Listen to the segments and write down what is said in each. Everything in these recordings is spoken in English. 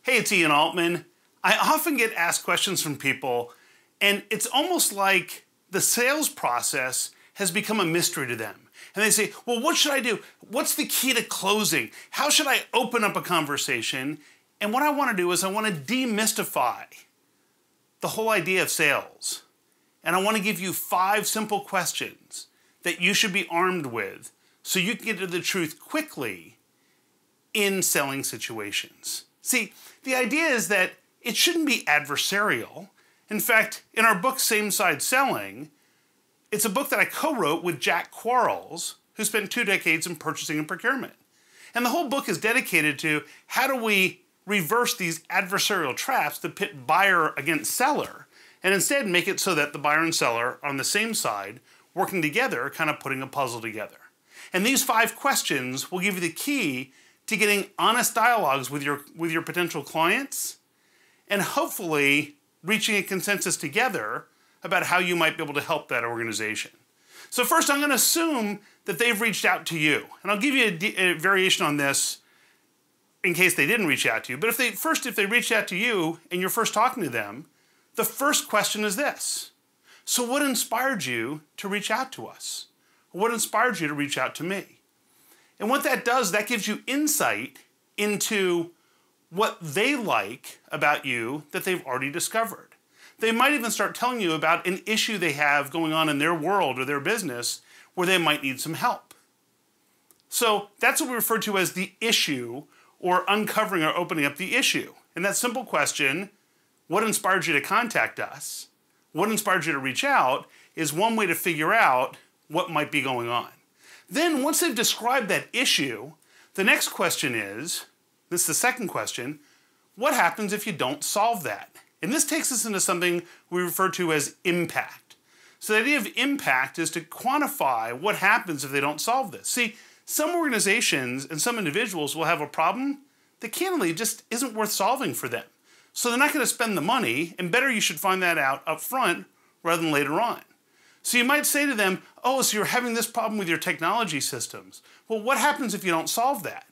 Hey, it's Ian Altman. I often get asked questions from people, and it's almost like the sales process has become a mystery to them. And they say, well, what should I do? What's the key to closing? How should I open up a conversation? And what I want to do is I want to demystify the whole idea of sales. And I want to give you 5 simple questions that you should be armed with so you can get to the truth quickly in selling situations. See, the idea is that it shouldn't be adversarial. In fact, in our book, Same Side Selling, it's a book that I co-wrote with Jack Quarles, who spent 2 decades in purchasing and procurement. And the whole book is dedicated to how do we reverse these adversarial traps that pit buyer against seller, and instead make it so that the buyer and seller are on the same side, working together, kind of putting a puzzle together. And these 5 questions will give you the key to getting honest dialogues with your potential clients and hopefully reaching a consensus together about how you might be able to help that organization. So first, I'm going to assume that they've reached out to you. And I'll give you a variation on this in case they didn't reach out to you. But if they reached out to you and you're first talking to them, the first question is this. So what inspired you to reach out to us? What inspired you to reach out to me? And what that does, that gives you insight into what they like about you that they've already discovered. They might even start telling you about an issue they have going on in their world or their business where they might need some help. So that's what we refer to as the issue, or uncovering or opening up the issue. And that simple question, what inspired you to contact us? What inspired you to reach out? Is one way to figure out what might be going on. Then once they've described that issue, the next question is, this is the second question, what happens if you don't solve that? And this takes us into something we refer to as impact. So the idea of impact is to quantify what happens if they don't solve this. See, some organizations and some individuals will have a problem that candidly just isn't worth solving for them. So they're not going to spend the money, and better you should find that out up front rather than later on. So you might say to them, oh, so you're having this problem with your technology systems. Well, what happens if you don't solve that?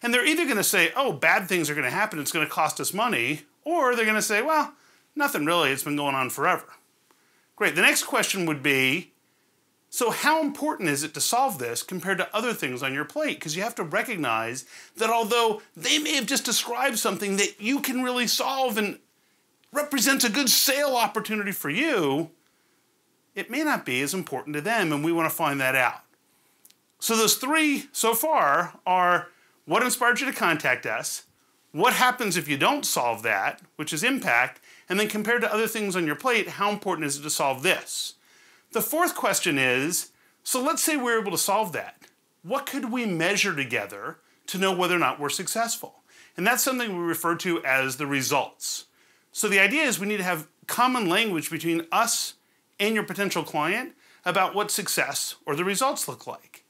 And they're either going to say, oh, bad things are going to happen, it's going to cost us money, or they're going to say, well, nothing really, it's been going on forever. Great, the next question would be, so how important is it to solve this compared to other things on your plate? Because you have to recognize that although they may have just described something that you can really solve and represents a good sale opportunity for you, it may not be as important to them, and we want to find that out. So those 3 so far are what inspired you to contact us, what happens if you don't solve that, which is impact, and then compared to other things on your plate, how important is it to solve this? The 4th question is, so let's say we're able to solve that. What could we measure together to know whether or not we're successful? And that's something we refer to as the results. So the idea is we need to have common language between us and your potential client about what success or the results look like.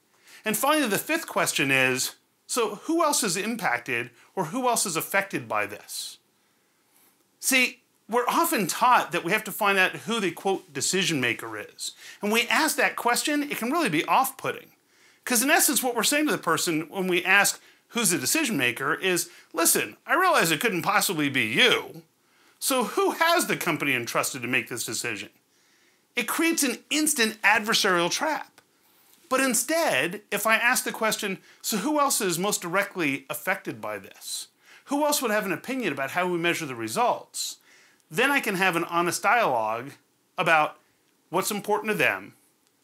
And finally, the 5th question is, so who else is impacted or who else is affected by this? See, we're often taught that we have to find out who the, quote, decision maker is. And when we ask that question, it can really be off-putting. Because in essence, what we're saying to the person when we ask who's the decision maker is, listen, I realize it couldn't possibly be you. So who has the company entrusted to make this decision? It creates an instant adversarial trap. But instead, if I ask the question, so who else is most directly affected by this? Who else would have an opinion about how we measure the results? Then I can have an honest dialogue about what's important to them,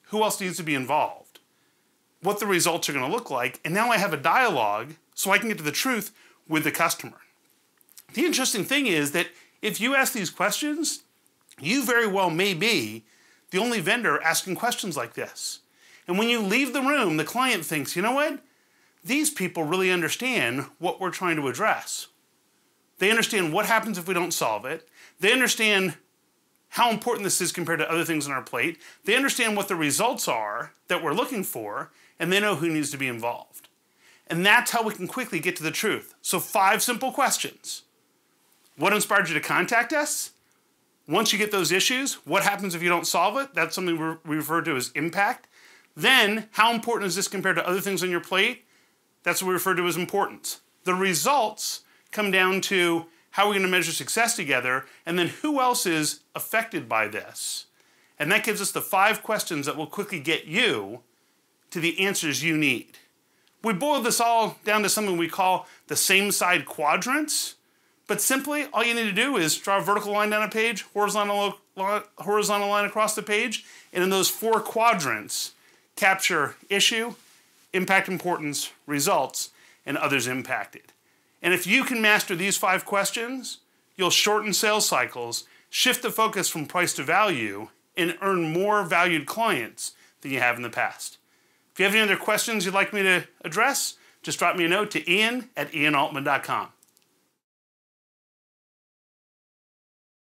who else needs to be involved, what the results are going to look like, and now I have a dialogue so I can get to the truth with the customer. The interesting thing is that if you ask these questions, you very well may be the only vendor asking questions like this. And when you leave the room, the client thinks, you know what? These people really understand what we're trying to address. They understand what happens if we don't solve it. They understand how important this is compared to other things on our plate. They understand what the results are that we're looking for, and they know who needs to be involved. And that's how we can quickly get to the truth. So 5 simple questions. What inspired you to contact us? Once you get those issues, what happens if you don't solve it? That's something we refer to as impact. Then, how important is this compared to other things on your plate? That's what we refer to as importance. The results come down to how we're going to measure success together, and then who else is affected by this. And that gives us the 5 questions that will quickly get you to the answers you need. We boil this all down to something we call the same side quadrants, but simply all you need to do is draw a vertical line down a page, horizontal line across the page, and in those 4 quadrants, capture issue, impact importance, results, and others impacted. And if you can master these 5 questions, you'll shorten sales cycles, shift the focus from price to value, and earn more valued clients than you have in the past. If you have any other questions you'd like me to address, just drop me a note to ian@ianaltman.com.